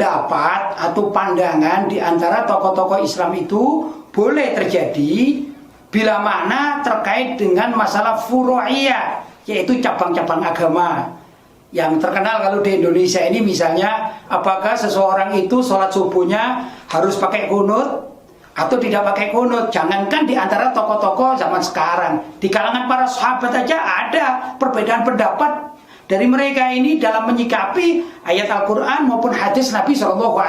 pendapat atau pandangan di antara tokoh-tokoh Islam itu boleh terjadi bila mana terkait dengan masalah furu'iyah, yaitu cabang-cabang agama. Yang terkenal kalau di Indonesia ini misalnya, apakah seseorang itu sholat subuhnya harus pakai kunut atau tidak pakai kunut. Jangankan di antara tokoh-tokoh zaman sekarang, di kalangan para sahabat aja ada perbedaan pendapat dari mereka ini dalam menyikapi ayat Al-Quran maupun hadis Nabi SAW.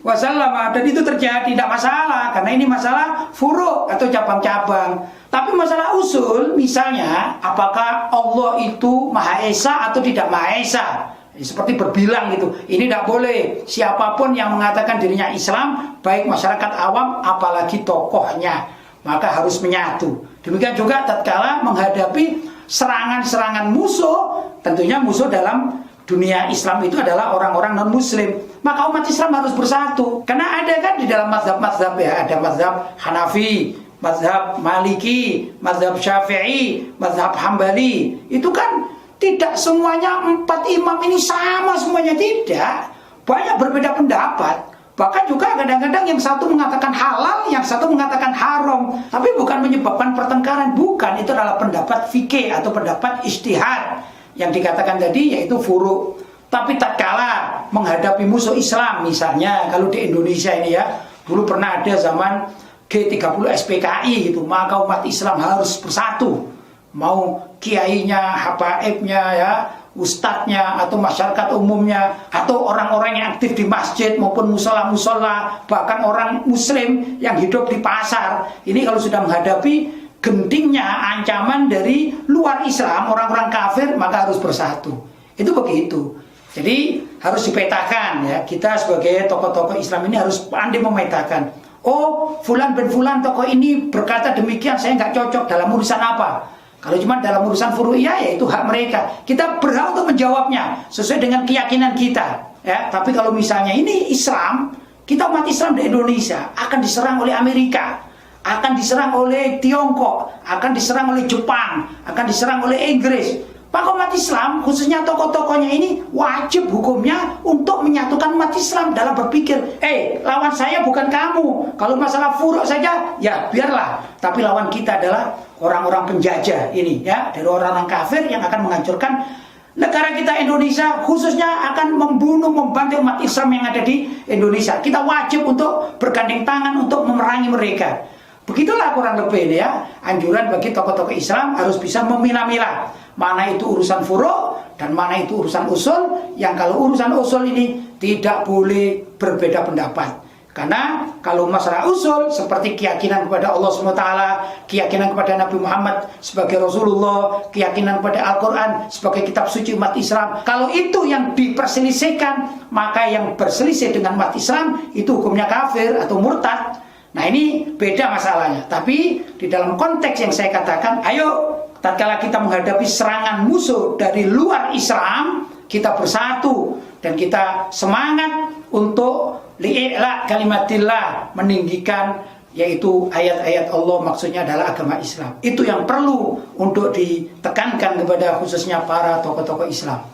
Dan itu terjadi, tidak masalah, karena ini masalah furu' atau cabang-cabang. Tapi masalah usul, misalnya apakah Allah itu Maha Esa atau tidak Maha Esa, seperti berbilang gitu, ini tidak boleh. Siapapun yang mengatakan dirinya Islam, baik masyarakat awam apalagi tokohnya, maka harus menyatu. Demikian juga tatkala menghadapi serangan-serangan musuh, tentunya musuh dalam dunia Islam itu adalah orang-orang non-muslim, maka umat Islam harus bersatu. Karena ada kan di dalam mazhab-mazhab ya, ada mazhab Hanafi, mazhab Maliki, mazhab Syafi'i, mazhab Hambali. Itu kan tidak semuanya 4 imam ini sama semuanya, tidak. Banyak berbeda pendapat. Bahkan juga kadang-kadang yang satu mengatakan halal, yang satu mengatakan haram. Tapi bukan menyebabkan pertengkaran, bukan. Itu adalah pendapat fikih atau pendapat ijtihad yang dikatakan tadi, yaitu furu'. Tapi tatkala menghadapi musuh Islam, misalnya kalau di Indonesia ini ya, dulu pernah ada zaman G30 SPKI gitu, maka umat Islam harus bersatu. Mau kiainya, habaibnya ya, ustadznya, atau masyarakat umumnya, atau orang-orang yang aktif di masjid maupun musola-musola, bahkan orang muslim yang hidup di pasar. Ini kalau sudah menghadapi gentingnya ancaman dari luar Islam, orang-orang kafir, maka harus bersatu. Itu begitu. Jadi harus dipetakan ya, kita sebagai tokoh-tokoh Islam ini harus pandai memetakan. Oh, fulan bin fulan tokoh ini berkata demikian, saya nggak cocok dalam urusan apa. Kalau cuma dalam urusan furu'iyah, ya itu hak mereka. Kita berhak untuk menjawabnya sesuai dengan keyakinan kita. Ya, tapi kalau misalnya ini Islam, kita umat Islam di Indonesia akan diserang oleh Amerika, akan diserang oleh Tiongkok, akan diserang oleh Jepang, akan diserang oleh Inggris. Maka umat Islam, khususnya tokoh-tokohnya ini, wajib hukumnya untuk menyatukan umat Islam dalam berpikir, lawan saya bukan kamu. Kalau masalah furu' saja, ya biarlah. Tapi lawan kita adalah orang-orang penjajah ini, ya, dari orang-orang kafir yang akan menghancurkan negara kita Indonesia, khususnya akan membunuh, membantai umat Islam yang ada di Indonesia. Kita wajib untuk bergandeng tangan untuk memerangi mereka. Begitulah kurang lebih ini ya, anjuran bagi tokoh-tokoh Islam harus bisa memilah-milah mana itu urusan furu' dan mana itu urusan usul, yang kalau urusan usul ini tidak boleh berbeda pendapat. Karena kalau masalah usul seperti keyakinan kepada Allah SWT, keyakinan kepada Nabi Muhammad sebagai Rasulullah, keyakinan kepada Al-Quran sebagai kitab suci umat Islam, kalau itu yang diperselisihkan, maka yang berselisih dengan umat Islam itu hukumnya kafir atau murtad. Nah ini beda masalahnya. Tapi di dalam konteks yang saya katakan, ayo tatkala kita menghadapi serangan musuh dari luar Islam, kita bersatu dan kita semangat untuk li'ila kalimatillah, meninggikan yaitu ayat-ayat Allah, maksudnya adalah agama Islam. Itu yang perlu untuk ditekankan kepada khususnya para tokoh-tokoh Islam.